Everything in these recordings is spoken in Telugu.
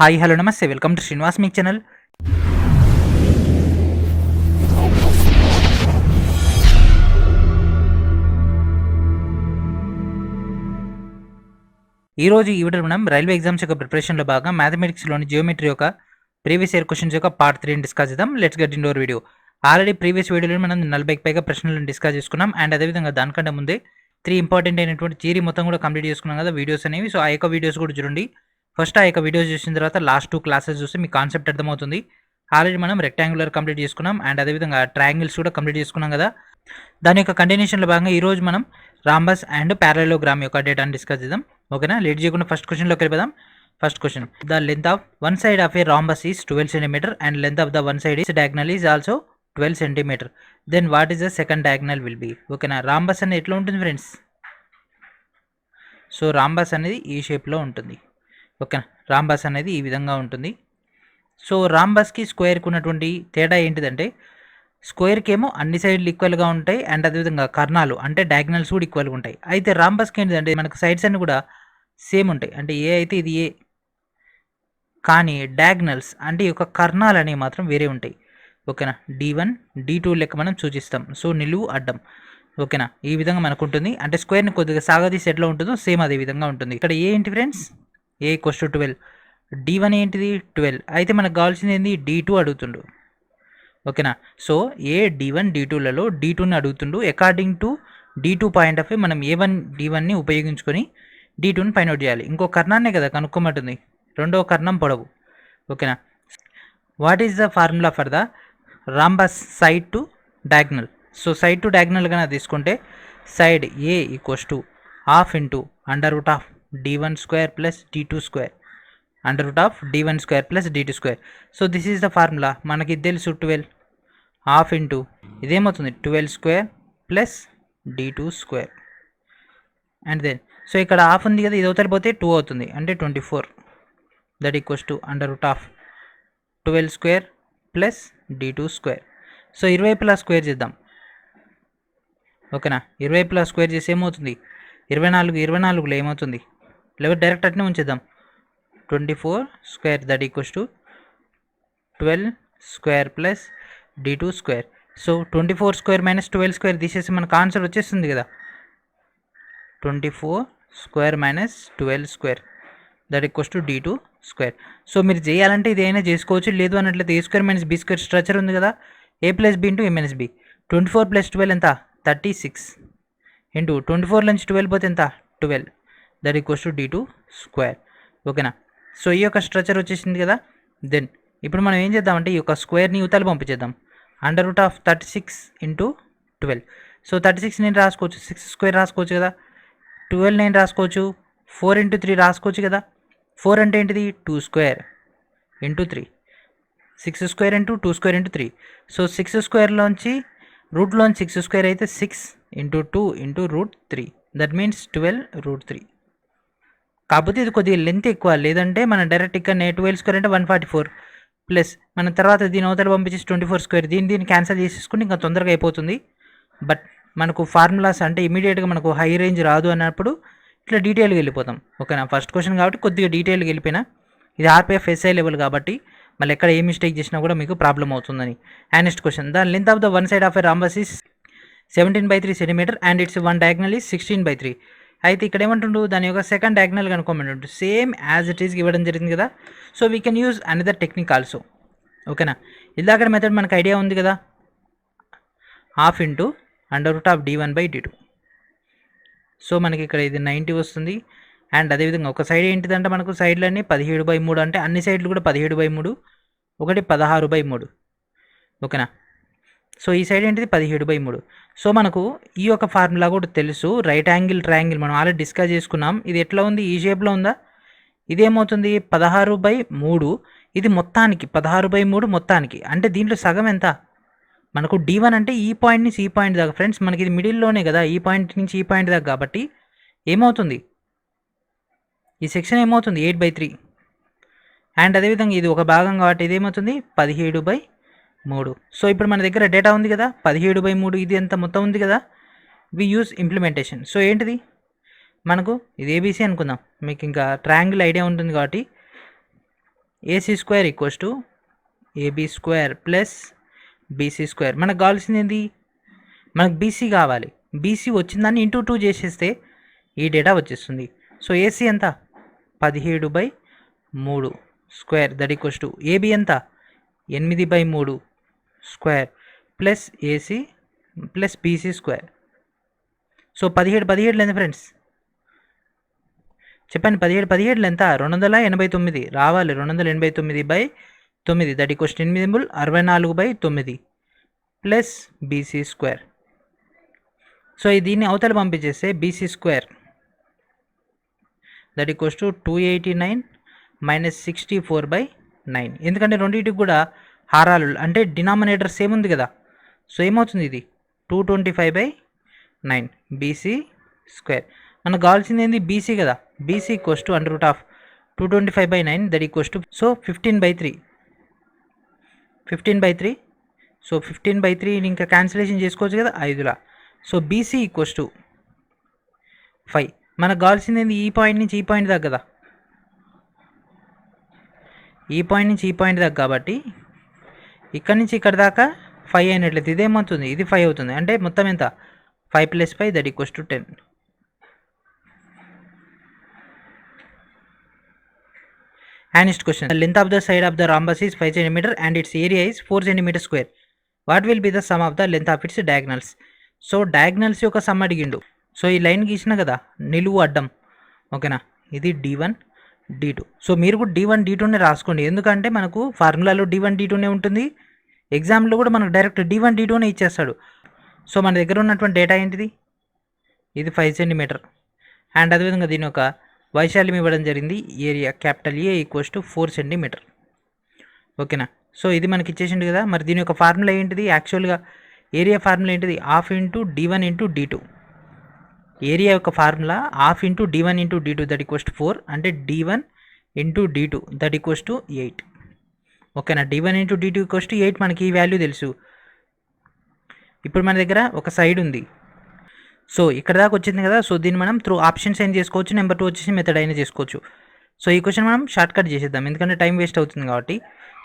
హాయ్ హలో నమస్తే welcome to Srinivas me channel. ఈరోజు ఈ వీడియోలో మనం రైల్వే ఎగ్జామ్స్ యొక్క ప్రిపరేషన్లో భాగంగా మ్యాథమెటిక్స్లోని జియోమెట్రీ యొక్క ప్రీవియస్ ఇయర్ క్వశ్చన్స్ యొక్క పార్ట్ 3 డిస్కస్ చేద్దాం. Let's get in your video. Already previous వీడియోలో మనం 40కి పైగా ప్రశ్నలను డిస్కస్ చేసుకున్నాం. అండ్ అదేవిధంగా దానికంటే ముందే 3 ఇంపార్టెంట్ అయినటువంటి థియరీ మొత్తం కూడా కంప్లీట్ చేసుకున్నాం కదా వీడియోస్ అనేవి. సో ఆ యొక్క వీడియోస్ కూడా చూడండి. ఫస్ట్ ఆ యొక్క వీడియోస్ చూసిన తర్వాత లాస్ట్ 2 క్లాసెస్ చూస్తే మీ కాన్సెప్ట్ అర్థమవుతుంది. ఆల్రెడీ మనం రెక్టాంగులర్ కంప్లీట్ చేసుకున్నాం అండ్ అదేవిధంగా ట్రయాంగిల్స్ కూడా కంప్లీట్ చేసుకున్నాం కదా. దాని యొక్క కంటిన్యూషన్లో భాగంగా ఈరోజు మనం రాంబస్ అండ్ ప్యారలోగ్రామ్ యొక్క డేటాను డిస్కస్ చేద్దాం. ఓకేనా, లేట్ చేయకుండా ఫస్ట్ క్వశ్చన్లోకి వెళ్ళిపోదాం. First question, the length of one side of a rhombus is 12 cm and length of the one side is diagonal is also 12 cm. Then what is the second diagonal will be? ఓకేనా, రాంబస్ అనేది ఎట్లా ఉంటుంది ఫ్రెండ్స్? సో రాంబస్ అనేది ఈ షేప్లో ఉంటుంది. ఓకేనా, రాంబస్ అనేది ఈ విధంగా ఉంటుంది. సో రాంబస్కి స్క్వేర్కి ఉన్నటువంటి తేడా ఏంటిదంటే, స్క్వేర్కి ఏమో అన్ని సైడ్లు ఈక్వల్గా ఉంటాయి అండ్ అదేవిధంగా కర్ణాలు అంటే డయాగ్నల్స్ కూడా ఈక్వల్గా ఉంటాయి. అయితే రాంబస్కి ఏంటిదంటే మనకు సైడ్స్ అన్ని కూడా సేమ్ ఉంటాయి. అంటే ఏ అయితే ఇది ఏ, కానీ డయాగ్నల్స్ అంటే ఈ యొక్క కర్ణాలు అనేవి మాత్రం వేరే ఉంటాయి. ఓకేనా, D1 D2 లెక్క మనం సూచిస్తాం. సో నిలువు అడ్డం. ఓకేనా, ఈ విధంగా మనకు ఉంటుంది. అంటే స్క్వేర్ని కొద్దిగా సాగదీసి ఎట్లా ఉంటుందో సేమ్ అదే విధంగా ఉంటుంది. ఇక్కడ ఏ ఏంటి friends? A equals to 12. D1 ఏంటిది? 12. అయితే మనకు కావాల్సింది ఏంది? D2 అడుగుతుండు. ఓకేనా, సో ఏ D1 D2లలో D2ని అడుగుతుండు. According to D2 point of view మనం A1 D1ని ఉపయోగించుకొని D2ని ఫైండ్ అవుట్ చేయాలి. ఇంకో కర్ణాన్నే కదా కనుక్కోమంటుంది, రెండవ కర్ణం పొడవు. ఓకేనా, what is the formula for the rhombus side to diagonal? So side to diagonal కన్నా తీసుకుంటే side A equals to half into under root of D1 square plus D2 square under root of D1 square plus D2 square. So this is the formula. మనకి ఇది తెలుసు 12 హాఫ్ ఇంటూ ఇదేమవుతుంది 12 square plus D2 square. And then so ఇక్కడ హాఫ్ ఉంది కదా, ఇది అవతల పోతే 2 అవుతుంది అంటే 24. That equals to under root of 12 square plus D2 square. So ఇరువైపులా స్క్వేర్ చేద్దాం. ఓకేనా, ఇరువైపులా స్క్వేర్ చేసి ఏమవుతుంది? 24లో ఏమవుతుంది? లేదా డైరెక్ట్ అట్నే ఉంచేద్దాం. 24 square that equals to 12 square plus D2 square. So 24 square minus 12 square తీసేసి మనకు ఆన్సర్ వచ్చేస్తుంది కదా, 24 square minus 12 square that equals to D2 square. So మీరు చేయాలంటే ఇదైనా చేసుకోవచ్చు, లేదు అన్నట్లయితే A square minus B square structure ఉంది కదా, A plus B into A minus B. 24 plus 12 ఎంత? 36 ఇంటూ 24 నుంచి 12 పోతే ఎంత? 12 that equals to D2 square. ఓకేనా, సో ఈ యొక్క స్ట్రక్చర్ వచ్చేసింది కదా. దెన్ ఇప్పుడు మనం ఏం చేద్దామంటే ఈ యొక్క స్క్వేర్ని యువతలు పంపించేద్దాం. Under root of 36 into 12. So 36 నేను రాసుకోవచ్చు, 6 స్క్వేర్ రాసుకోవచ్చు కదా. 12 నేను రాసుకోవచ్చు, 4 ఇంటూ 3 రాసుకోవచ్చు కదా. 4 అంటే ఏంటిది? 2 square into 3. 6 square into 2 square into 3. So 6 స్క్వేర్లోంచి రూట్లోంచి 6 స్క్వేర్ అయితే 6 into 2 into root 3. That means 12 root 3. కాకపోతే ఇది కొద్దిగా లెంత్ ఎక్కువ, లేదంటే మనం డైరెక్ట్ ఇక్కడ 12 స్క్వేర్ అంటే 144 ప్లస్ మన తర్వాత దీని అవతల పంపించేసి 24 స్క్వేర్, దీన్ని క్యాన్సిల్ చేసేసుకుని ఇంకా తొందరగా అయిపోతుంది. బట్ మనకు ఫార్ములాస్ అంటే ఇమీడియట్గా మనకు హై రేంజ్ రాదు అన్నప్పుడు ఇట్లా డీటెయిల్గా వెళ్ళిపోతాం. ఓకేనా, ఫస్ట్ క్వశ్చన్ కాబట్టి కొద్దిగా డీటెయిల్గా వెళ్ళిపోయినా, ఇది RPF SI లెవెల్ కాబట్టి మళ్ళీ ఎక్కడ ఏ మిస్టేక్ చేసినా కూడా మీకు ప్రాబ్లం అవుతుందని. And next question, the length of the one side of a rhombus is 17/3 cm and it's one diagonal is 16/3. అయితే ఇక్కడ ఏమంటుండు, దాని యొక్క సెకండ్ డయాగ్నల్ కనుక్కోమంటుండు. సేమ్ యాజ్ ఇట్ ఈస్ ఇవ్వడం జరిగింది కదా. So we can use another technique also. ఓకేనా, ఇలాగ మెథడ్ మనకు ఐడియా ఉంది కదా, half into under root of D1/D2. So మనకి ఇక్కడ ఇది 90 వస్తుంది. అండ్ అదేవిధంగా ఒక సైడ్ ఏంటిదంటే మనకు సైడ్లన్నీ 17/3 అంటే అన్ని సైడ్లు కూడా 17/3, ఒకటి 16/3. ఓకేనా, సో ఈ సైడ్ ఏంటిది 17/3. సో మనకు ఈ యొక్క ఫార్ములా కూడా తెలుసు, రైట్ యాంగిల్ ట్రయాంగిల్ మనం ఆల్రెడీ డిస్కస్ చేసుకున్నాం. ఇది ఎట్లా ఉంది? ఈ షేప్లో ఉందా? ఇదేమవుతుంది 16/3. ఇది మొత్తానికి 16/3 మొత్తానికి, అంటే దీంట్లో సగం ఎంత? మనకు D1 అంటే ఈ పాయింట్ నుంచి ఈ పాయింట్ దాకా ఫ్రెండ్స్, మనకి ఇది మిడిల్లోనే కదా, ఈ పాయింట్ నుంచి ఈ పాయింట్ దాకా. కాబట్టి ఏమవుతుంది? ఈ సెక్షన్ ఏమవుతుంది? 8/3. అండ్ అదేవిధంగా ఇది ఒక భాగం కాబట్టి ఇది ఏమవుతుంది? 17/3. సో ఇప్పుడు మన దగ్గర డేటా ఉంది కదా, 17/3 ఇది ఎంత మొత్తం ఉంది కదా. We use implementation. సో ఏంటిది మనకు? ఇది ABC అనుకుందాం, మీకు ఇంకా ట్రయాంగిల్ ఐడియా ఉంటుంది కాబట్టి AC square equals to AB square plus BC square. మనకు కావాల్సింది ఏంది, మనకు బీసీ కావాలి. బీసీ వచ్చిందాన్ని ఇంటూ 2 చేసేస్తే ఈ డేటా వచ్చేస్తుంది. సో ఏసీ ఎంత, 17/3 square that equals to AB ఎంత, 8/3 square plus AC plus BC square. So 17 ఎంత ఫ్రెండ్స్ చెప్పండి, 17 ఎంత, 289 రావాలి. 289/9 that equals 8/64/9 plus BC square. So దీన్ని అవతల పంపించేస్తే BC square that equals to 289 - 64/9. ఎందుకంటే రెండింటికి కూడా హారాలు అంటే డినామినేటర్ సేమ్ ఉంది కదా. సో ఏమవుతుంది, ఇది 225/9 బీసీ స్క్వేర్. మనకు కావాల్సింది ఏంది, బీసీ కదా. BC equals to √225/9 that equals to so 15/3. So 15/3 ఇంకా క్యాన్సిలేషన్ చేసుకోవచ్చు కదా 5లా. So BC equals to 5. మనకు కావాల్సింది ఏంది, ఈ పాయింట్ నుంచి ఈ పాయింట్ దాకా కదా, ఈ పాయింట్ నుంచి ఈ పాయింట్ దాకా. కాబట్టి ఇక్కడ నుంచి ఇక్కడ దాకా 5 అయినట్లయితే ఇదేమవుతుంది, ఇది 5 అవుతుంది. అంటే మొత్తం ఎంత, 5 + 5 that equals to 10. And next question, the length of the side of the rhombus is 5 cm and its area is 4 cm square. What will be the sum of the length of its diagonals? So diagonals యొక్క సమ్ అడిగిండు. సో ఈ లైన్ గీసిన కదా, నిలువు అడ్డం, ఓకేనా. ఇది D1 D2. సో మీరు కూడా D1 D2నే రాసుకోండి, ఎందుకంటే మనకు ఫార్ములాలో D1 D2నే ఉంటుంది. ఎగ్జామ్లో కూడా మనకు డైరెక్ట్ D1 D2నే ఇచ్చేస్తాడు. సో మన దగ్గర ఉన్నటువంటి డేటా ఏంటిది, ఇది 5 cm. అండ్ అదేవిధంగా దీని యొక్క వైశాల్యం ఇవ్వడం జరిగింది, area capital A equals to 4 cm, ఓకేనా. సో ఇది మనకి ఇచ్చేసిండు కదా. మరి దీని యొక్క ఫార్ములా ఏంటిది, యాక్చువల్గా ఏరియా ఫార్ములా ఏంటిది, ½ × D1 × D2. ఏరియా యొక్క formula ½ × D1 × D2 that equals to 4. అంటే D1 × D2 that equals to 8, ఓకేనా. D1 × D2 equals to 8. మనకి ఈ వాల్యూ తెలుసు. ఇప్పుడు మన దగ్గర ఒక సైడ్ ఉంది. సో ఇక్కడ దాకా వచ్చింది కదా. సో దీన్ని మనం త్రూ ఆప్షన్స్ ఏం చేసుకోవచ్చు, నెంబర్ 2 వచ్చేసి మెథడ్ అయినా చేసుకోవచ్చు. సో ఈ క్వశ్చన్ మనం షార్ట్ కట్ చేసేద్దాం, ఎందుకంటే టైం వేస్ట్ అవుతుంది కాబట్టి.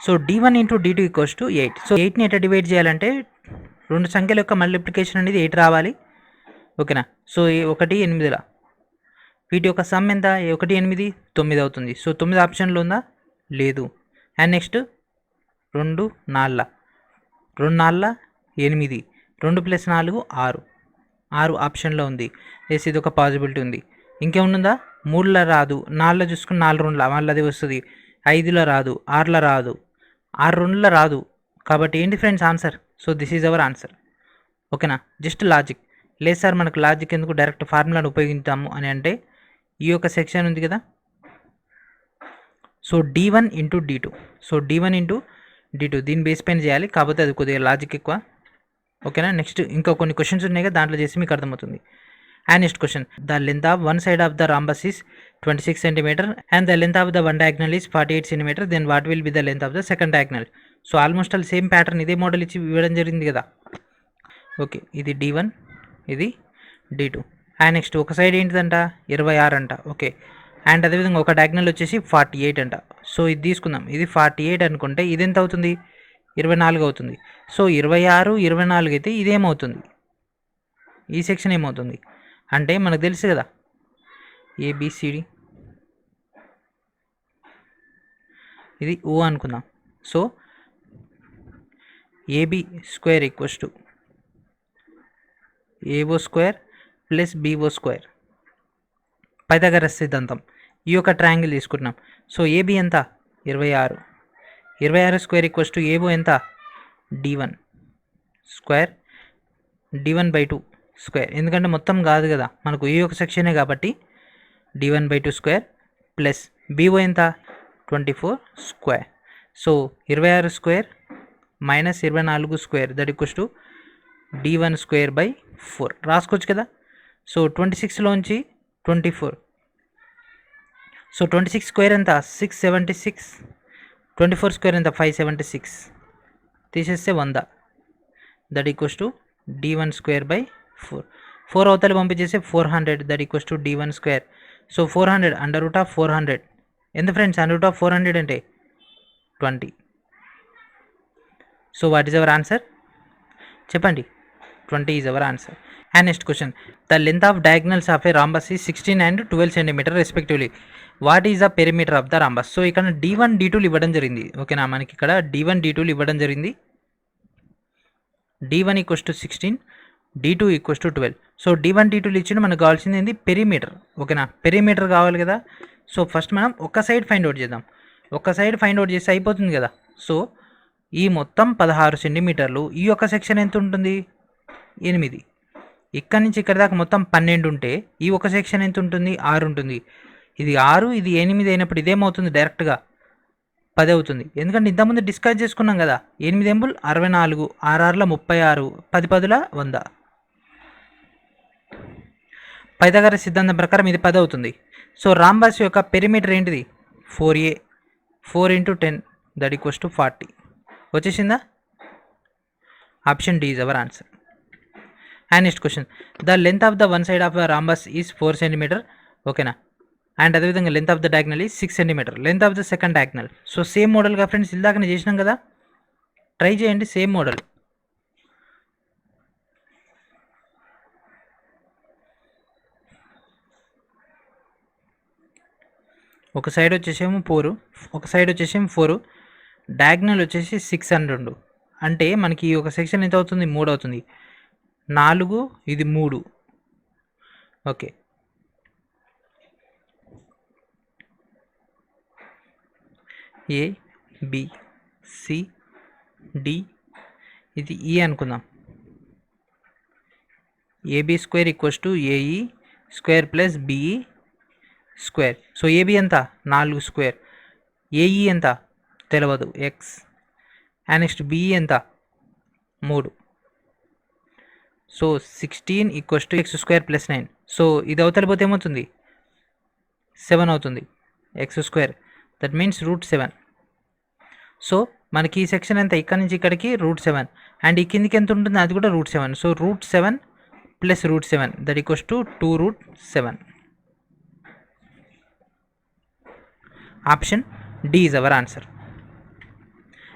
So D1 × D2 equals to 8. So 8ని ఎట్లా డివైడ్ చేయాలంటే, రెండు సంఖ్యల యొక్క మల్టిప్లికేషన్ అనేది 8 రావాలి, ఓకేనా. సో 1 8లా వీటి యొక్క సమ్ ఎంత, 1 8 9 అవుతుంది. సో 9 ఆప్షన్లో ఉందా, లేదు. అండ్ నెక్స్ట్ 2 4 2 4 8 2 + 4 6 ఆప్షన్లో ఉంది. ఎస్, ఇది ఒక పాసిబిలిటీ ఉంది. ఇంకేముందా, 3లో రాదు, 4లో చూసుకుని 4 2లా మళ్ళీ అది వస్తుంది, 5లో రాదు, 6లో రాదు, 6 2లో రాదు. కాబట్టి ఏంటి friends answer. So this is our answer, ఓకేనా. Just logic. లేదు సార్ మనకు లాజిక్ ఎందుకు, డైరెక్ట్ ఫార్ములాను ఉపయోగించాము అని అంటే, ఈ యొక్క సెక్షన్ ఉంది కదా. So D1 × D2. So D1 × D2 దీని బేస్ పైన చేయాలి, కాకపోతే అది కొద్దిగా లాజిక్ ఎక్కువ, ఓకేనా. నెక్స్ట్ ఇంకా కొన్ని క్వశ్చన్స్ ఉన్నాయి కదా, దాంట్లో చేసి మీకు అర్థమవుతుంది. And next question, the length of one side of the rhombus is 26 cm and the length of the one diagonal is 48 cm. Then what will be the length of the second diagonal. So almost all same pattern, ఇదే మోడల్ ఇచ్చి ఇవ్వడం జరిగింది కదా. ఓకే, ఇది D1, ఇది D2. అండ్ నెక్స్ట్ ఒక సైడ్ ఏంటిదంట, 26 అంట, ఓకే. అండ్ అదేవిధంగా ఒక డయాగ్నల్ వచ్చేసి 48 అంట. సో ఇది తీసుకుందాం, ఇది 48 అనుకుంటే ఇది ఎంత అవుతుంది, 24 అవుతుంది. సో 26 24 అయితే ఇదేమవుతుంది, ఈ సెక్షన్ ఏమవుతుంది అంటే మనకు తెలుసు కదా, ABCD, ఇది O అనుకుందాం. So AB² equals to AO² + BO². Pythagoras సిద్ధాంతం. ఈ యొక్క ట్రయాంగిల్ తీసుకుంటున్నాం. సో AB ఎంత, 26 26² ఈక్వల్స్ టు AO ఎంత, D1² D1/2 స్క్వేర్. ఎందుకంటే మొత్తం కాదు కదా, మనకు ఈ యొక్క సెక్షనే కాబట్టి D1/2² ప్లస్ BO ఎంత, 24². So 26² - 24² that equals to D1²/4 రాసుకోవచ్చు కదా. సో 26లోంచి 24, సో 26² ఎంత, 676, 24² ఎంత, 576 తీసేస్తే 100 దట్ ఈక్వల్స్ టు D1²/4. 4 అవతల పంపించేస్తే 400 that equals to D1². So 400 √400 ఎంత ఫ్రెండ్స్, √400 అంటే 20. So what is our answer? Cheppandi. 20 is our answer. And next question. The length of diagonals of a rhombus is 16 and 12 centimeter respectively. What is the perimeter of the rhombus? So ఇక్కడ D1 D2 ఇవ్వడం జరిగింది. ఓకేనా, మనకి ఇక్కడ D1 D2 ఇవ్వడం జరిగింది. D1 equals to 16, D2 equals to 12. So D1 D2 ఇచ్చిన మనకు కావాల్సింది ఏంది? పెరిమీటర్. ఓకేనా, పెరిమీటర్ కావాలి కదా. సో ఫస్ట్ మనం ఒక సైడ్ ఫైండ్ అవుట్ చేద్దాం. ఒక సైడ్ ఫైండ్ అవుట్ చేస్తే అయిపోతుంది కదా. సో ఈ మొత్తం 16 సెంటీమీటర్లు. ఈ యొక్క సెక్షన్ ఎంత ఉంటుంది? 8. ఇక్కడ నుంచి ఇక్కడ దాకా మొత్తం 12 ఉంటే ఈ ఒక సెక్షన్ ఎంత ఉంటుంది? 6 ఉంటుంది. ఇది 6, ఇది 8 అయినప్పుడు ఇదేమవుతుంది? డైరెక్ట్గా 10 అవుతుంది. ఎందుకంటే ఇంతకుముందు డిస్కస్ చేసుకున్నాం కదా. 8 ఎంబుల్ 64, 6 36, 10 10 100. పైథాగరస్ సిద్ధాంతం ప్రకారం ఇది 10 అవుతుంది. సో రాంబస్ యొక్క పెరిమీటర్ ఏంటిది? 4a. 4 × 10 that equals to 40. వచ్చేసిందా? Option D is our answer. And next question. The length of the one side of the rhombus is 4 centimeter. ఓకేనా, అండ్ అదేవిధంగా length of the diagonal is 6 centimeter. Length of the second diagonal. So same మోడల్గా ఫ్రెండ్స్ ఇందాకనే చేసినాం కదా, ట్రై చేయండి సేమ్ మోడల్. ఒక సైడ్ వచ్చేసేమో 4, ఒక సైడ్ వచ్చేసేమో 4, డయాగ్నల్ వచ్చేసి 6 అని 2. అంటే మనకి ఈ ఒక సెక్షన్ ఎంత అవుతుంది? 3 అవుతుంది. 4, ఇది 3. Okay, A B C D, ఇది ఈ అనుకుందాం. AB square equals to AE square plus BE square. So AB ఎంత? 4 స్క్వేర్. ఏఈ ఎంత? తెలియదు, ఎక్స్. అండ్ నెక్స్ట్ బిఈ ఎంత? 3. So 16 equals to X square plus 9. So ఇది అవతలిపోతే ఏమవుతుంది? 7 అవుతుంది. X square that means √7. So మనకి ఈ సెక్షన్ ఎంత? ఇక్కడ నుంచి ఇక్కడికి √7, అండ్ ఈ కిందికి ఎంత ఉంటుంది? అది కూడా √7. So √7 plus √7 that equals to 2√7. Option D is our answer.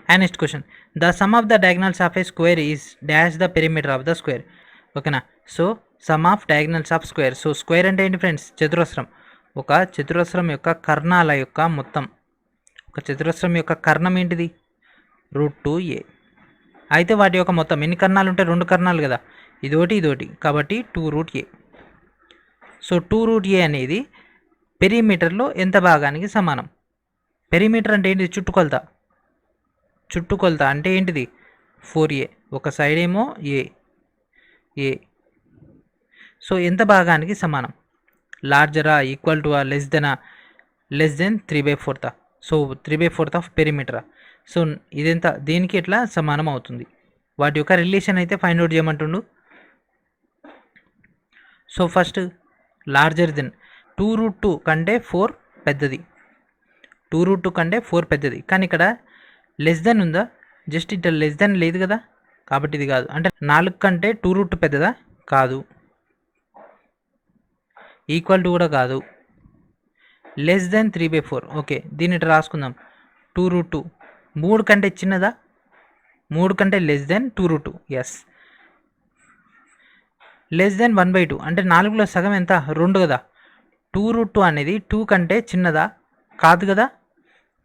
And next question. The sum of the diagonals of a square is dash the perimeter of the square. ఓకేనా, so sum of diagonals of square. So square అంటే ఏంటి ఫ్రెండ్స్? చతురస్రం. ఒక చతురస్రం యొక్క కర్ణాల యొక్క మొత్తం. ఒక చతురస్రం యొక్క కర్ణం ఏంటిది? √2a. అయితే వాటి యొక్క మొత్తం ఎన్ని కర్ణాలు ఉంటే? 2 కర్ణాలు కదా, ఇదోటి ఇదోటి, కాబట్టి 2√a. సో 2√a అనేది పెరిమీటర్లో ఎంత భాగానికి సమానం? పెరిమీటర్ అంటే ఏంటిది? చుట్టుకొలత. చుట్టుకొలత అంటే ఏంటిది? 4a. ఒక సైడ్ ఏమో ఏ. సో ఎంత భాగానికి సమానం? లార్జరా, equal to less than 3/4. So 3/4 of పెరిమీటరా. సో ఇదెంత? దీనికి ఎట్లా సమానం అవుతుంది? వాటి యొక్క రిలేషన్ అయితే ఫైండ్ అవుట్ చేయమంటుండు. సో ఫస్ట్ లార్జర్ దెన్ 2√2 కంటే 4 పెద్దది. 2√2 కంటే 4 పెద్దది. కానీ ఇక్కడ లెస్ దెన్ ఉందా? జస్ట్ ఇట్లా లెస్ దెన్ లేదు కదా, కాబట్టి ఇది కాదు. అంటే 4 కంటే 2√2 పెద్దదా? కాదు. ఈక్వల్ టు కూడా కాదు. Less than 3/4. ఓకే, దీన్ని ఇట్లా రాసుకుందాం. 2√2 3 కంటే చిన్నదా? 3 కంటే less than 2√2. Yes. Less than 1/2 అంటే 4లో సగం ఎంత? 2 కదా. 2√2 అనేది 2 కంటే చిన్నదా? కాదు కదా,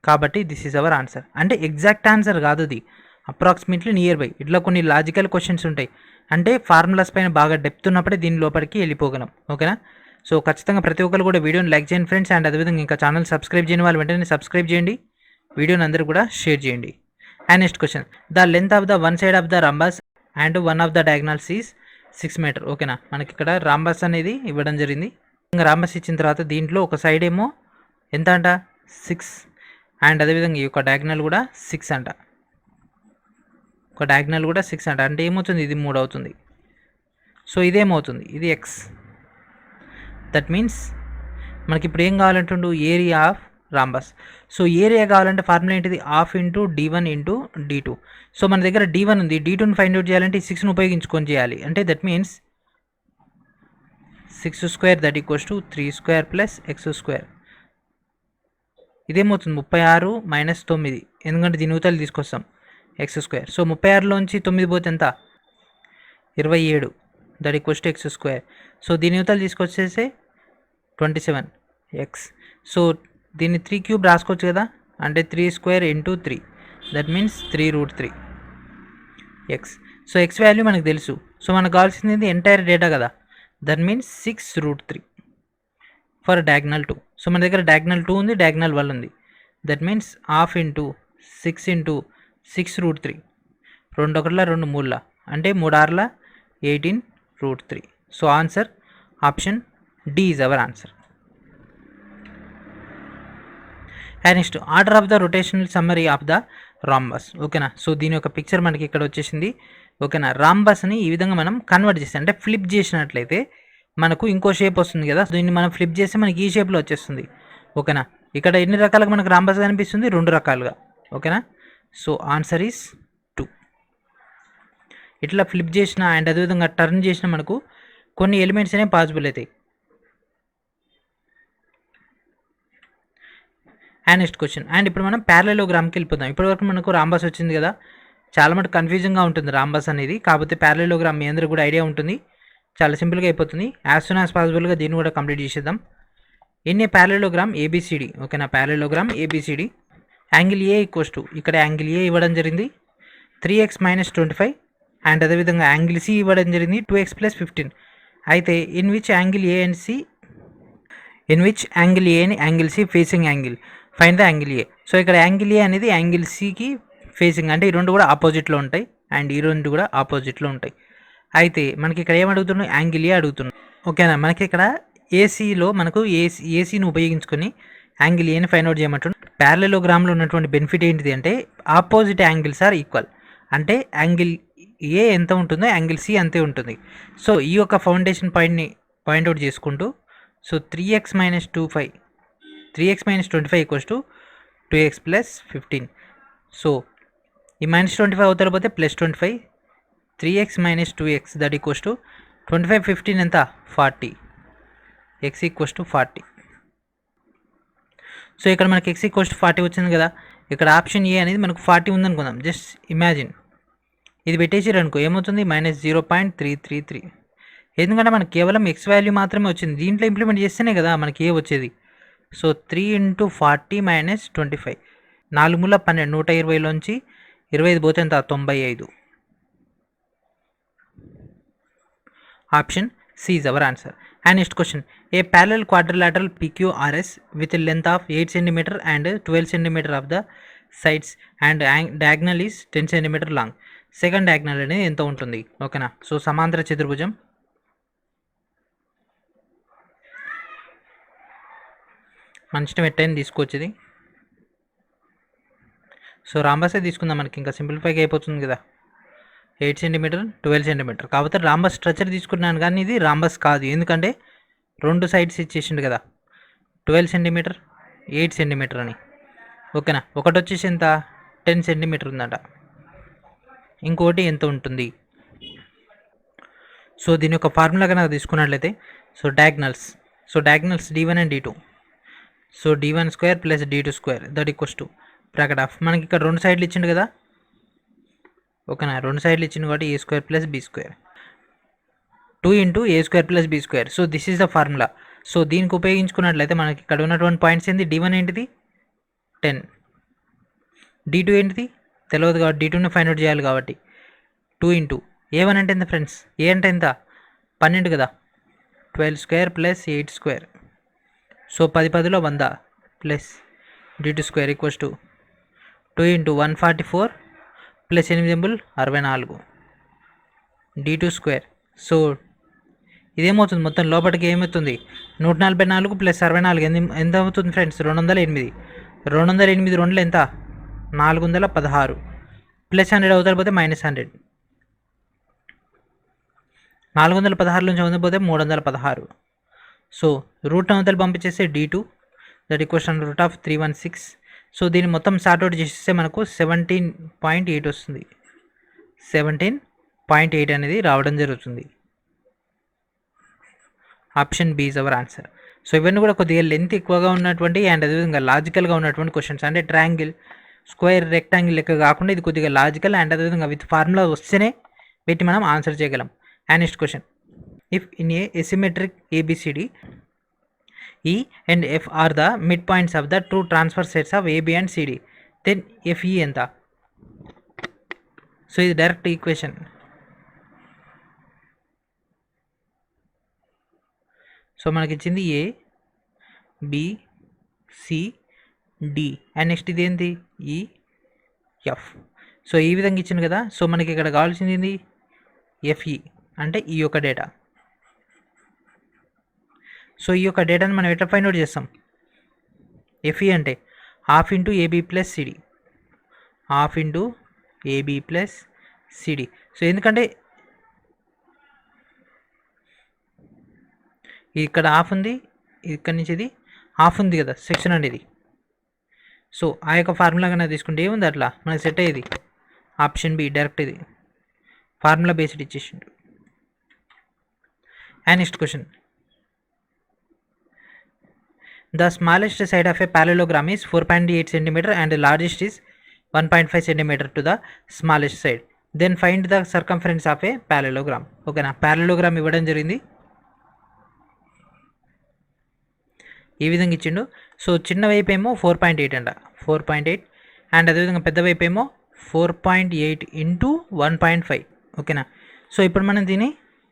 కాబట్టి దిస్ ఈజ్ అవర్ ఆన్సర్. అంటే ఎగ్జాక్ట్ ఆన్సర్ కాదు, అది అప్రాక్సిమేట్లీ నియర్ బై. ఇట్లా కొన్ని లాజికల్ క్వశ్చన్స్ ఉంటాయి. అంటే ఫార్ములాస్ పైన బాగా డెప్త్ ఉన్నప్పుడే దీని లోపలికి వెళ్ళిపోగలం. ఓకేనా, సో ఖచ్చితంగా ప్రతి ఒక్కరు కూడా వీడియోని లైక్ చేయండి ఫ్రెండ్స్. అండ్ అదేవిధంగా ఇంకా ఛానల్ సబ్స్క్రైబ్ చేయని వాళ్ళు వెంటనే సబ్స్క్రైబ్ చేయండి. వీడియోని అందరూ కూడా షేర్ చేయండి. And next question. The length of the one side of the rhombus and one of the diagonals is 6 meter. ఓకేనా, మనకి ఇక్కడ రాంబస్ అనేది ఇవ్వడం జరిగింది. ఇంకా రాంబస్ ఇచ్చిన తర్వాత దీంట్లో ఒక సైడ్ ఏమో ఎంత అంట? 6. అండ్ అదేవిధంగా ఈ యొక్క డయాగ్నల్ కూడా 6 అంట. ఒక డయాగ్నల్ కూడా 6 అంట. అంటే ఏమవుతుంది? ఇది 3 అవుతుంది. సో ఇదేమవుతుంది? ఇది ఎక్స్. దట్ మీన్స్ మనకి ఇప్పుడు ఏం కావాలంటుండు? Area of rhombus. So area కావాలంటే ఫార్ములా ఏంటిది? ½ into d1 into d2. So మన దగ్గర d1 ఉంది, d2ని ఫైండ్ అవుట్ చేయాలంటే 6ను ఉపయోగించుకొని చేయాలి. అంటే that means 6 square that equals to 3 square plus x square. ఇదేమవుతుంది 36 మైనస్ 9, ఎందుకంటే దీని యువతలు తీసుకొస్తాం ఎక్స్ స్క్వేర్. సో 36లోంచి 9 పోతే ఎంత 27, that equals to X square. So దీని యువతలు తీసుకొచ్చేసి 27 ఎక్స్. సో దీన్ని 3 క్యూబ్ రాసుకోవచ్చు కదా, అంటే 3 square into 3, that means 3√3 X. So X value మనకు తెలుసు. సో మనకు కావాల్సింది ఎంటైర్ డేటా కదా, that means 6√3 for diagonal 2. So మన దగ్గర డయాగ్నల్ 2 ఉంది, డయాగ్నల్ 1 ఉంది, that means half into 6 into 6√3, 2 1 2 3, అంటే 3 6 18√3. So answer option D is our answer. And next order of the rotational symmetry of the rhombus. ఓకేనా. సో దీని యొక్క పిక్చర్ మనకి ఇక్కడ వచ్చేసింది. ఓకేనా. రాంబస్ని ఈ విధంగా మనం కన్వర్ట్ చేస్తాం, అంటే ఫ్లిప్ చేసినట్లయితే మనకు ఇంకో షేప్ వస్తుంది కదా, దీన్ని మనం ఫ్లిప్ చేస్తే మనకి ఈ షేప్లో వచ్చేస్తుంది. ఓకేనా. ఇక్కడ ఎన్ని రకాలుగా మనకు రాంబస్ కనిపిస్తుంది, 2 రకాలుగా. ఓకేనా. So answer is 2. ఇట్లా ఫ్లిప్ చేసిన అండ్ అదేవిధంగా టర్న్ చేసిన మనకు కొన్ని ఎలిమెంట్స్ అనేవి పాసిబుల్ అవుతాయి. And next question. అండ్ ఇప్పుడు మనం ప్యారలలోగ్రామ్కి వెళ్ళిపోదాం. ఇప్పటివరకు మనకు రాంబస్ వచ్చింది కదా, చాలా మటుకు కన్ఫ్యూజింగ్గా ఉంటుంది రాంబస్ అనేది, కాకపోతే ప్యారలలోగ్రామ్ మీ అందరూ కూడా ఐడియా ఉంటుంది, చాలా సింపుల్గా అయిపోతుంది. యాజ్ సూన్ యాజ్ పాసిబుల్గా దీన్ని కూడా కంప్లీట్ చేసేద్దాం. In a parallelogram ABCD. ఓకేనా. Parallelogram ABCD, angle A equals to, ఇక్కడ యాంగిల్ ఏ ఇవ్వడం జరిగింది 3x - 25, అండ్ అదేవిధంగా యాంగిల్ సి ఇవ్వడం జరిగింది 2x + 15. అయితే in which angle A and C, in which angle A and angle C facing angle, find the angle A. So ఇక్కడ యాంగిల్ ఏ అనేది యాంగిల్ సికి ఫేసింగ్, అంటే ఈ రెండు కూడా ఆపోజిట్లో ఉంటాయి, అండ్ ఈ రెండు కూడా ఆపోజిట్లో ఉంటాయి. అయితే మనకి ఇక్కడ ఏమడుగుతున్నాం, యాంగిల్ ఏ అడుగుతున్నాం. ఓకేనా. మనకి ఇక్కడ ఏసీలో మనకు ఏసీని ఉపయోగించుకొని యాంగిల్ ఏని ఫైండ్ అవుట్ చేయమంటున్నాం. ప్యారలలోగ్రామ్లో ఉన్నటువంటి బెనిఫిట్ ఏంటిది అంటే ఆపోజిట్ యాంగిల్స్ ఆర్ ఈక్వల్, అంటే యాంగిల్ ఏ ఎంత ఉంటుందో యాంగిల్ సి అంతే ఉంటుంది. సో ఈ యొక్క ఫౌండేషన్ పాయింట్ని పాయింట్అవుట్ చేసుకుంటూ, సో 3x - 25 = 2x + 15. సో ఈ -25 అవుతారు పోతే +25, 3x - 2x that equals to 25 15 ఎంత 40, x = 40. సో ఇక్కడ మనకి x = 40 వచ్చింది కదా, ఇక్కడ ఆప్షన్ ఏ అనేది మనకు 40 ఉందనుకుందాం. జస్ట్ ఇమాజిన్ ఇది పెట్టేసారు అనుకో, ఏమవుతుంది -0.333, ఎందుకంటే మనకు కేవలం x వాల్యూ మాత్రమే వచ్చింది, దీంట్లో ఇంప్లిమెంట్ చేస్తేనే కదా మనకి ఏ వచ్చేది. సో 3 × 40 - 25, 4 × 12, 120లోంచి 25 పోతే ఎంత 95. Option C is our answer. And next question. A parallel quadrilateral PQRS with length of 8 cm and 12 cm of the sides and diagonal is 10 cm long. Second diagonal అనేది ఎంత ఉంటుంది. ఓకేనా. సో సమాంతర చతుర్భుజం, మన ఇష్టం ఎట్టయినా తీసుకోవచ్చు. సో రాంబసే తీసుకుందాం, మనకి ఇంకా సింప్లిఫైగా అయిపోతుంది కదా. 8 cm 12 cm, కాకపోతే రాంబస్ స్ట్రక్చర్ తీసుకున్నాను కానీ ఇది రాంబస్ కాదు, ఎందుకంటే 2 సైడ్స్ ఇచ్చేసిండు కదా, 12 cm 8 cm అని. ఓకేనా. ఒకటి వచ్చేసి ఎంత 10 cm ఉందట, ఇంకోటి ఎంత ఉంటుంది. సో దీని యొక్క ఫార్ములా కనుక తీసుకున్నట్లయితే, so diagonals d1 and d2, so d1² + d2² that equals to bracket of, మనకి ఇక్కడ 2 సైడ్లు ఇచ్చిండు కదా. ఓకేనా. 2 సైడ్లు ఇచ్చిండు కాబట్టి a² + b², 2 × a² + b². So this is the formula. So దీనికి ఉపయోగించుకున్నట్లయితే మనకి ఇక్కడ ఉన్నటువంటి పాయింట్స్ ఏంటి, d1 ఏంటిది 10, d2 ఏంటిది తెలియదు కాబట్టి d2ని ఫైండ్ అవుట్ చేయాలి కాబట్టి 2 × a1 అంటే ఎంత ఫ్రెండ్స్, ఏ అంటే ఎంత 12 కదా, 12² + 8². సో 10 10లో 100 plus d2² equals to 2 × 144 plus 8 64 d2². So ఇదేమవుతుంది, మొత్తం లోపలికి ఏమవుతుంది 144 + 64 ఎంత అవుతుంది ఫ్రెండ్స్ 208. 208 2 ఎంత 416 ప్లస్ 100 అవుతారు పోతే -100. 416 నుంచి 100 పోతే 316. సో రూట్ అవతలు పంపించేస్తే d2 దట్ ఈక్వల్స్ √316. సో దీన్ని మొత్తం సార్ట్ అవుట్ చేస్తే మనకు 17.8 వస్తుంది. 17.8 అనేది రావడం జరుగుతుంది. Option B is our answer. So ఇవన్నీ కూడా కొద్దిగా లెంత్ ఎక్కువగా ఉన్నటువంటి అండ్ అదేవిధంగా లాజికల్గా ఉన్నటువంటి క్వశ్చన్స్. అంటే ట్రయాంగిల్, స్క్వేర్, రెక్టాంగిల్ లెక్క కాకుండా ఇది కొద్దిగా లాజికల్ అండ్ అదేవిధంగా విత్ ఫార్ములా వస్తేనే పెట్టి మనం ఆన్సర్ చేయగలం. And next question, if in a asymmetric ABCD E and F are the midpoints of the two transfer sets of AB and CD, then FE ఎంత? సో ఇది డైరెక్ట్ ఈక్వేషన్. సో మనకి ఇచ్చింది A, B, C, D and next ఇది ఏంటి ఈ, ఎఫ్. సో ఈ విధంగా ఇచ్చింది కదా. సో మనకి ఇక్కడ కావాల్సింది ఏంది ఎఫ్ఈ అంటే ఈ యొక్క డేటా. సో ఈ యొక్క డేటాని మనం ఎట్లా ఫైండ్ అవుట్ చేస్తాం? ఎఫ్ఈ అంటే half into AB plus CD, half into AB plus CD. So ఎందుకంటే ఇక్కడ హాఫ్ ఉంది, ఇక్కడ నుంచి ఇది హాఫ్ ఉంది కదా సెక్షన్ అనేది. సో ఆ యొక్క ఫార్ములా కన్నా తీసుకుంటే ఏముంది అట్లా మనకి సెట్ అయ్యేది ఆప్షన్ బి డైరెక్ట్. ఇది ఫార్ములా బేస్డ్ ఇచ్చేసిండు. And next question, the smallest side of a parallelogram is 4.8 cm and the largest is 1.5 cm to the smallest side. Then find the circumference of a parallelogram. ఓకేనా, ప్యారలోగ్రామ్ ఇవ్వడం జరిగింది, ఈ విధంగా ఇచ్చిండు. సో చిన్న వైపు ఏమో 4.8 అంట, 4.8 అండ్ అదేవిధంగా పెద్ద వైపు ఏమో 4.8 ఇంటూ 1.5. ఓకేనా. సో ఇప్పుడు మనం దీన్ని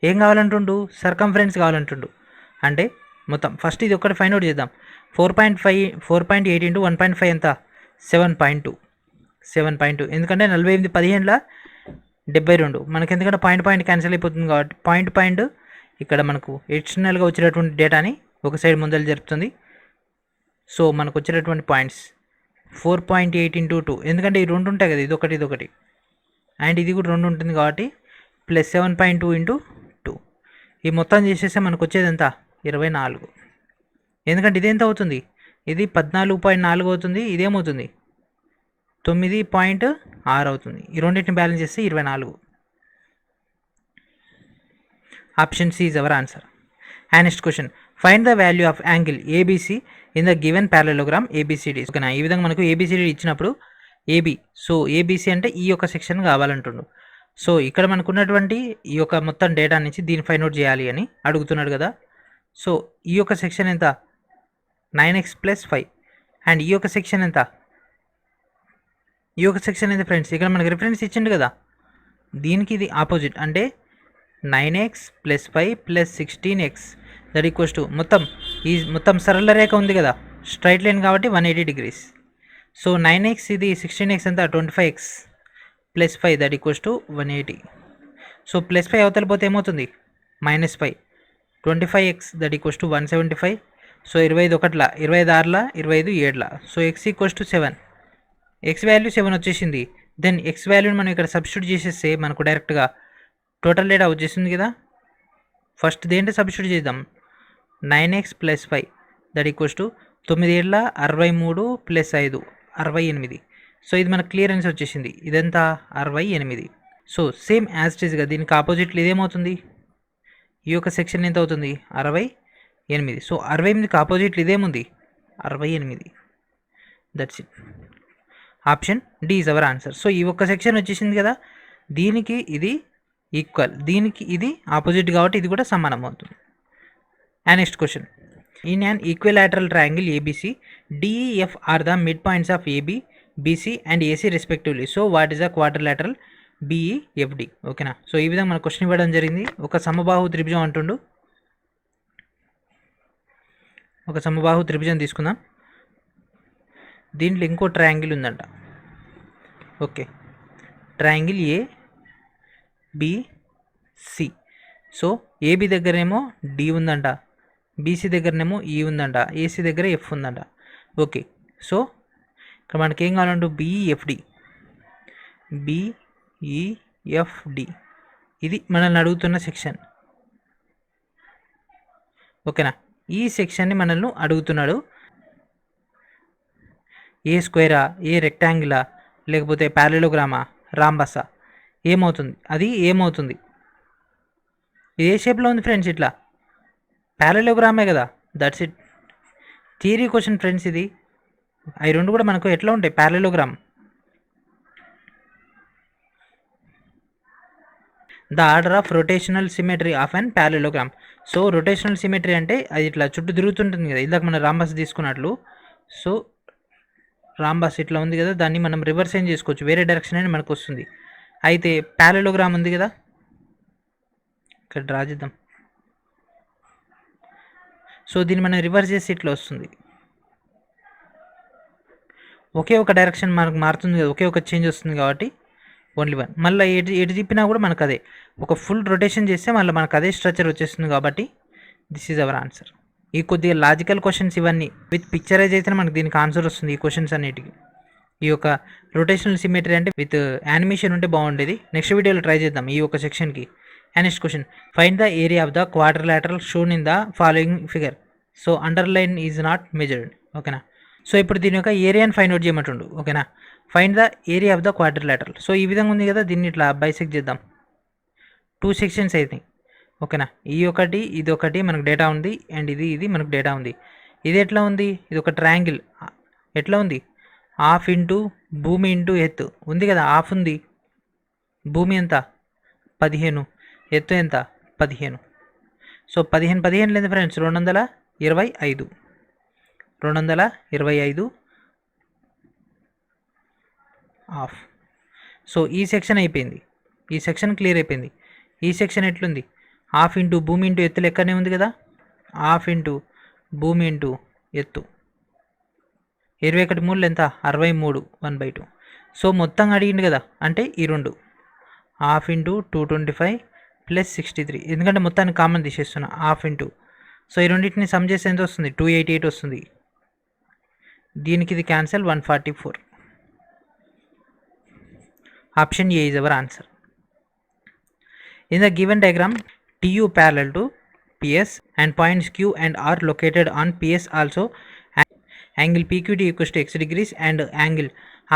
ఏం కావాలంటుండు? సర్కంఫరెన్స్ కావాలంటుండు. అంటే మొత్తం ఫస్ట్ ఇది ఒక్కటి ఫైండ్ అవుట్ చేద్దాం. 4.8 ఇంటూ 1.5 ఎంత? 7.2. ఎందుకంటే 48 15ల 72 మనకి, ఎందుకంటే పాయింట్ క్యాన్సిల్ అయిపోతుంది కాబట్టి పాయింట్ ఇక్కడ మనకు ఎడిషనల్గా వచ్చేటటువంటి డేటాని ఒక సైడ్ ముందర జరుపుతుంది. సో మనకు వచ్చేటటువంటి పాయింట్స్ 4.8 ఇంటూ 2, ఎందుకంటే ఈ రెండు ఉంటాయి కదా, ఇదొకటి అండ్ ఇది కూడా రెండు ఉంటుంది కాబట్టి ప్లస్ 7.2 ఇంటూ 2. ఈ మొత్తం చేసేస్తే మనకు వచ్చేది ఎంత? 24. ఎందుకంటే ఇది ఎంత అవుతుంది? ఇది 14.4 అవుతుంది, ఇదేమవుతుంది 9.6 అవుతుంది. ఈ రెండింటిని బ్యాలెన్స్ చేస్తే 24. Option C is our answer. And next question, find the value of angle ABC in the given parallelogram ABCD. ఓకేనా, ఈ విధంగా మనకు ఏబిసిడి ఇచ్చినప్పుడు ఏబి, సో ఏబిసి అంటే ఈ యొక్క సెక్షన్ కావాలంటుండు. సో ఇక్కడ మనకు ఉన్నటువంటి ఈ యొక్క మొత్తం డేటా నుంచి దీన్ని ఫైండ్ అవుట్ చేయాలి అని అడుగుతున్నాడు కదా. సో ఈ యొక్క సెక్షన్ ఎంత? 9x + 5 అండ్ ఈ యొక్క సెక్షన్ ఎంత? ఈ యొక్క సెక్షన్ ఎంత ఫ్రెండ్స్? ఇక్కడ మనకి రిఫరెన్స్ ఇచ్చిండు కదా, దీనికి ఇది ఆపోజిట్ అంటే 9x + 5 + 16x that equals to మొత్తం సరళ రేఖ ఉంది కదా, స్ట్రైట్ లైన్ కాబట్టి 180 degrees. సో 9x ఇది 16x ఎంత? 25x + 5 that equals to 180. So +5 అవతల పోతే ఏమవుతుంది? -5. 25x that equals to 175. So 25 ఒకట్ల 25 6ల 25 7ల. So x equals to 7. X value 7 వచ్చేసింది. దెన్ ఎక్స్ వాల్యూని మనం ఇక్కడ సబ్స్టిట్యూట్ చేసేస్తే మనకు డైరెక్ట్గా టోటల్ డేటా వచ్చేసింది కదా. ఫస్ట్ దేంట్లో సబ్స్టిట్యూట్ చేద్దాం? 9x + 5 that equals to 9 7ల 63 + 5 68. So ఇది మనకు క్లియరెన్స్ వచ్చేసింది, ఇదంతా 68. సో సేమ్ యాజ్ ఇట్ ఈస్గా దీనికి ఆపోజిట్లో ఇదేమవుతుంది? ఈ యొక్క సెక్షన్ ఎంత అవుతుంది? 68. సో 68కి ఆపోజిట్లు ఇదేముంది? 68. That's it. Option D is our answer. So ఈ ఒక్క సెక్షన్ వచ్చేసింది కదా, దీనికి ఇది ఈక్వల్, దీనికి ఇది ఆపోజిట్ కాబట్టి ఇది కూడా సమానం అవుతుంది. And next question, in an equilateral triangle ABC DEF are the mid points of AB, BC and AC respectively. So what is the quadrilateral BEFD? ఓకేనా. సో ఈ విధంగా మన క్వశ్చన్ ఇవ్వడం జరిగింది. ఒక సమబాహు త్రిభుజం అంటుండు. ఒక సమబాహు త్రిభుజం తీసుకుందాం, దీంట్లో ఇంకో ట్రయాంగిల్ ఉందంట. Okay, triangle ABC. So AB దగ్గరేమో డి ఉందంట, బీసీ దగ్గరనేమో ఈ ఉందంట, ఏసీ దగ్గర ఎఫ్ ఉందంట. ఓకే, సో ఇక్కడ మనకి ఏం కావాలంటే బిఈఎఫ్డి, బిఈఎఫ్డి ఇది మనల్ని అడుగుతున్న సెక్షన్. ఓకేనా, ఈ సెక్షన్ని మనల్ని అడుగుతున్నాడు. ఏ స్క్వేరా, ఏ రెక్టాంగిలా, లేకపోతే ప్యారలోగ్రామా, రాంబసా, ఏమవుతుంది? అది ఏమవుతుంది? ఇది ఏ షేప్లో ఉంది ఫ్రెండ్స్? ఇట్లా ప్యారలోగ్రామే కదా, that's it. Theory question friends ఇది. అవి రెండు కూడా మనకు ఎట్లా ఉంటాయి, parallelogram. The order of rotational symmetry of an parallelogram. So rotational symmetry అంటే అది ఇట్లా చుట్టూ తిరుగుతుంటుంది కదా, ఇందాక మనం రాంబస్ తీసుకున్నట్లు. సో రాంబస్ ఇట్లా ఉంది కదా, దాన్ని మనం రివర్స్ ఏం చేసుకోవచ్చు, వేరే డైరెక్షన్ అని మనకు వస్తుంది. అయితే ప్యారలోగ్రామ్ ఉంది కదా, ఇక్కడ డ్రా చేద్దాం. సో దీన్ని మనం రివర్స్ చేసి ఇట్లా వస్తుంది, ఒకే ఒక డైరెక్షన్ మనకు మారుతుంది కదా, ఒకే ఒక చేంజ్ వస్తుంది కాబట్టి ఓన్లీ వన్. మళ్ళీ ఎటు తిప్పినా కూడా మనకు అదే, ఒక ఫుల్ రొటేషన్ చేస్తే మళ్ళీ మనకు అదే స్ట్రక్చర్ వచ్చేస్తుంది. కాబట్టి దిస్ ఈజ్ అవర్ ఆన్సర్. ఈ కొద్దిగా లాజికల్ క్వశ్చన్స్ ఇవన్నీ విత్ పిక్చరైజ్ అయితేనే మనకు దీనికి ఆన్సర్ వస్తుంది ఈ క్వశ్చన్స్ అన్నిటికీ. ఈ యొక్క రొటేషనల్ సిమెట్రీ అంటే విత్ యానిమేషన్ ఉంటే బాగుండేది. నెక్స్ట్ వీడియోలో ట్రై చేద్దాం ఈ ఒక సెక్షన్కి. And next question, find the area of the quadrilateral shown in the following figure. So underline is not measured. ఓకేనా. సో ఇప్పుడు దీని యొక్క ఏరియాని ఫైండ్ అవుట్ చేయమంటుండు. ఓకేనా. Find the area of the quadrilateral. So ఈ విధంగా ఉంది కదా, దీన్ని ఇట్లా బైసెక్ట్ చేద్దాం. 2 సెక్షన్స్ అవుతాయి. ఓకేనా. ఈ ఒకటి ఇది ఒకటి మనకు డేటా ఉంది, అండ్ ఇది మనకు డేటా ఉంది. ఇది ఎట్లా ఉంది, ఇది ఒక ట్రయాంగిల్ ఎట్లా ఉంది, హాఫ్ ఇంటూ భూమి ఇంటూ ఎత్తు ఉంది కదా, హాఫ్ ఉంది. భూమి ఎంత 15, ఎత్తు ఎంత 15. సో 15 లేదు ఫ్రెండ్స్, 225. 225 హాఫ్. సో ఈ సెక్షన్ అయిపోయింది, ఈ సెక్షన్ క్లియర్ అయిపోయింది. ఈ సెక్షన్ ఎట్లుంది, హాఫ్ ఇంటూ భూమి ఇంటూ ఎత్తు లెక్కనే ఉంది కదా, హాఫ్ ఇంటూ భూమి ఇంటూ ఎత్తు. 21 మూడు ఎంత 63, 1/2. సో మొత్తం అడిగింది కదా, అంటే ఈ రెండు హాఫ్ ఇంటూ 225 ప్లస్ 63, ఎందుకంటే మొత్తాన్ని కామన్ తీసేస్తున్నా, హాఫ్ ఇంటూ. సో ఈ రెండింటిని సమ్ చేస్తే ఎంత వస్తుంది, 288 వస్తుంది. దీనికి ఇది cancel, 144. Option A is our answer. In the given diagram, TU parallel to PS and points Q and R located on PS also, angle PQT equals to x degrees and angle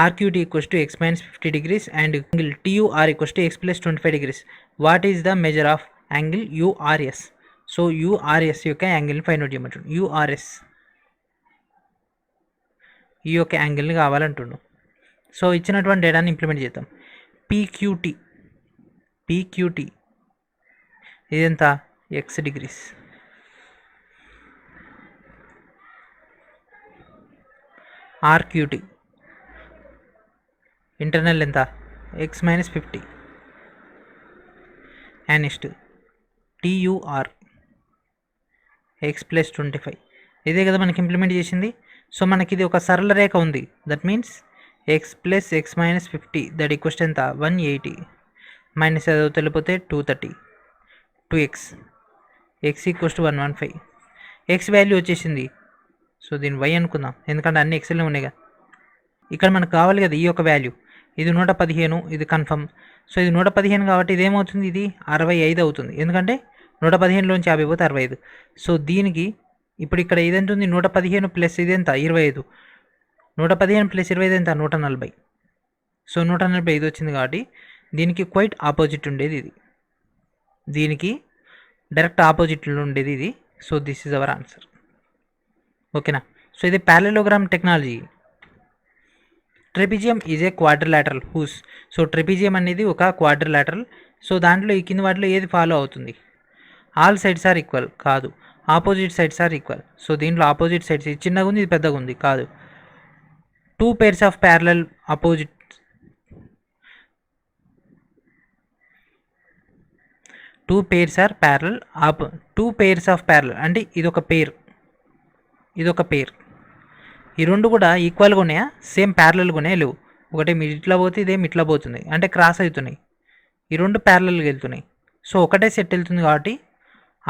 RQT equals to x minus 50 degrees and angle TUR equals to x plus 25 degrees. What is the measure of angle URS? So URS యొక్క యాంగిల్ని ఫైండ్ అవుట్ చేయమంటుండు. URS ఈ యొక్క యాంగిల్ని కావాలంటుండు. సో ఇచ్చినటువంటి డేటాని ఇంప్లిమెంట్ చేద్దాం. PQT ఇదెంత, x డిగ్రీస్. RQT ఇంటర్నల్ ఎంత, x minus 50. And next TUR x plus 25. ఇదే కదా మనకి ఇంప్లిమెంట్ చేసింది. సో మనకి ఇది ఒక సరళ రేఖ ఉంది, that means x plus x minus 50 that equals ఎంత 180 మైనస్ ఏదో తెలిపోతే 230, 2x, x equals to 115. x value వచ్చేసింది. సో దీని y అనుకుందాం, ఎందుకంటే అన్ని ఎక్స్ఎల్నే ఉన్నాయిగా. ఇక్కడ మనకు కావాలి కదా ఈ యొక్క వాల్యూ, ఇది 115, ఇది కన్ఫర్మ్. సో ఇది 115 కాబట్టి ఇది ఏమవుతుంది, ఇది 65 అవుతుంది, ఎందుకంటే 115లోంచి 50 పోతే 65. సో దీనికి ఇప్పుడు ఇక్కడ ఇదెంత ఉంది, 115 ప్లస్ ఇది ఎంత 25. 115 ప్లస్ 25 ఎంత 140. సో 145 వచ్చింది కాబట్టి దీనికి క్వైట్ ఆపోజిట్ ఉండేది ఇది, దీనికి డైరెక్ట్ ఆపోజిట్లో ఉండేది ఇది. So this is our answer. ఓకేనా. సో ఇది parallelogram technology. Trapezium is a quadrilateral whose. So trapezium అనేది ఒక క్వాడ్రిలాటరల్. సో దాంట్లో ఈ కింద వాటిలో ఏది ఫాలో అవుతుంది, ఆల్ సైడ్స్ ఆర్ ఈక్వల్ కాదు, opposite sides are equal. So దీంట్లో ఆపోజిట్ సైడ్స్ ఇది చిన్నగా ఉంది, ఇది పెద్దగా ఉంది కాదు. 2 pairs of parallel opposite, 2 pairs are parallel 2 pairs of parallel అంటే ఇదొక పేర్, ఇదొక పేర్. ఈ రెండు కూడా ఈక్వల్గా ఉన్నాయా, సేమ్ ప్యారలల్గా ఉన్నాయా, లేవు. ఒకటి మీరు ఇట్లా పోతే ఇదేమి ఇట్లా పోతుంది, అంటే క్రాస్ అవుతున్నాయి. ఈ రెండు ప్యారలల్గా వెళ్తున్నాయి. సో ఒకటే సెట్ వెళ్తుంది కాబట్టి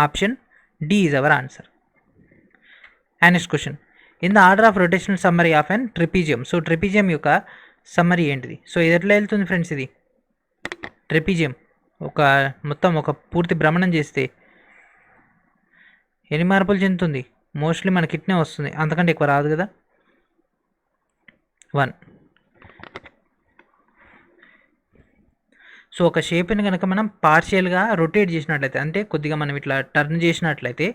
option D is our answer. And next question, in the order of rotational symmetry of an trapezium. So trapezium యొక్క సమ్మరీ ఏంటిది, సో ఇది ఎట్లా వెళ్తుంది ఫ్రెండ్స్, ఇది ట్రెపిజియం ఒక మొత్తం ఒక పూర్తి భ్రమణం చేస్తే ఎన్ని మార్పులు చెందుతుంది, మోస్ట్లీ మనకి ఇట్నే వస్తుంది, అంతకంటే ఎక్కువ రాదు కదా, 1. సో ఒక షేప్ని కనుక మనం పార్షియల్గా రొటేట్ చేసినట్లయితే, అంటే కొద్దిగా మనం ఇట్లా టర్న్ చేసినట్లయితే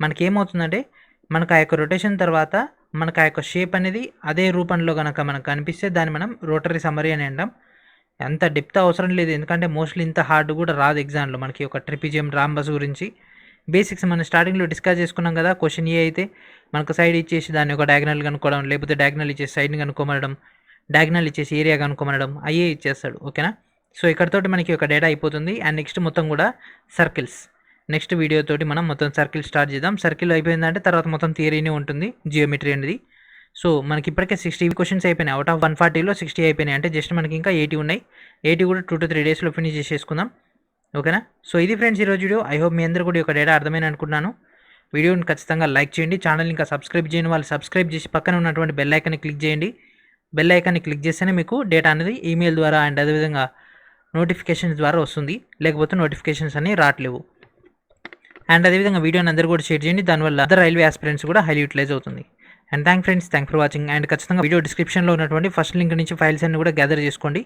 మనకేమవుతుందంటే మనకు ఆ యొక్క రొటేషన్ తర్వాత మనకు ఆ యొక్క షేప్ అనేది అదే రూపంలో కనుక మనకు కనిపిస్తే దాన్ని మనం రోటరీ సమ్మరీ అని అంటాం. అంత డెప్త్ అవసరం లేదు, ఎందుకంటే మోస్ట్లీ ఇంత హార్డ్ కూడా రాదు ఎగ్జామ్లో మనకి ఒక ట్రిపిజియం రాంబస్ గురించి. బేసిక్స్ మనం స్టార్టింగ్లో డిస్కస్ చేసుకున్నాం కదా. క్వశ్చన్ ఏ అయితే మనకు సైడ్ ఇచ్చేసి దాన్ని ఒక డయాగ్నల్ కనుక్కోవడం, లేకపోతే డయాగ్నల్ ఇచ్చేసి సైడ్ని కనుక్కోమనడం, డయాగ్నల్ ఇచ్చేసి ఏరియా కనుక్కోమనడం, అయ్యే ఇచ్చేస్తాడు. ఓకేనా. సో ఇక్కడతోటి మనకి ఒక డేటా అయిపోతుంది. అండ్ నెక్స్ట్ మొత్తం కూడా సర్కిల్స్. నెక్స్ట్ వీడియోతోటి మనం మొత్తం సర్కిల్ స్టార్ట్ చేద్దాం. సర్కిల్ అయిపోయిందంటే తర్వాత మొత్తం థియరీనే ఉంటుంది, జియోమెట్రీ అనేది. సో మనకి ఇప్పటికే 60 క్వశ్చన్స్ అయిపోయినాయి. అవుట్ ఆఫ్ 140లో 60 అయిపోయినాయి. అంటే జస్ట్ మనకి ఇంకా 80 ఉన్నాయి. 80 కూడా 2 to 3 డేస్లో ఫినిష్ చేసేసుకుందాం. ఓకేనా. సో ఇది ఫ్రెండ్స్ ఈరోజు వీడియో. ఐ హోప్ మీ అందరూ కూడా ఒక డేటా అర్థమైన అనుకుంటున్నాను. వీడియోని ఖచ్చితంగా లైక్ చేయండి. ఛానల్ ఇంకా సబ్స్క్రైబ్ చేయని వాళ్ళు సబ్స్క్రైబ్ చేసి పక్కన ఉన్నటువంటి బెల్ ఐకాన్ని క్లిక్ చేయండి. బెల్ ఐకాన్ని క్లిక్ చేస్తేనే మీకు డేటా అనేది ఈమెయిల్ ద్వారా అండ్ అదేవిధంగా నోటిఫికేషన్స్ ద్వారా వస్తుంది, లేకపోతే నోటిఫికేషన్స్ అన్నీ రావట్లేవు. అండ్ అదేవిధంగా వీడియోని అందరూ కూడా షేర్ చేయండి. దానివల్ల అదర్ రైల్వే ఆస్పిరెంట్స్ కూడా హైలీ యూటిలైజ్ అవుతుంది. And thank for watching. And ఖచ్చితంగా వీడియో డిస్క్రిప్షన్లో ఉన్నటువంటి ఫస్ట్ లింక్ నుంచి ఫైల్స్ అన్ని కూడా గ్యాదర్ చేసుకోండి.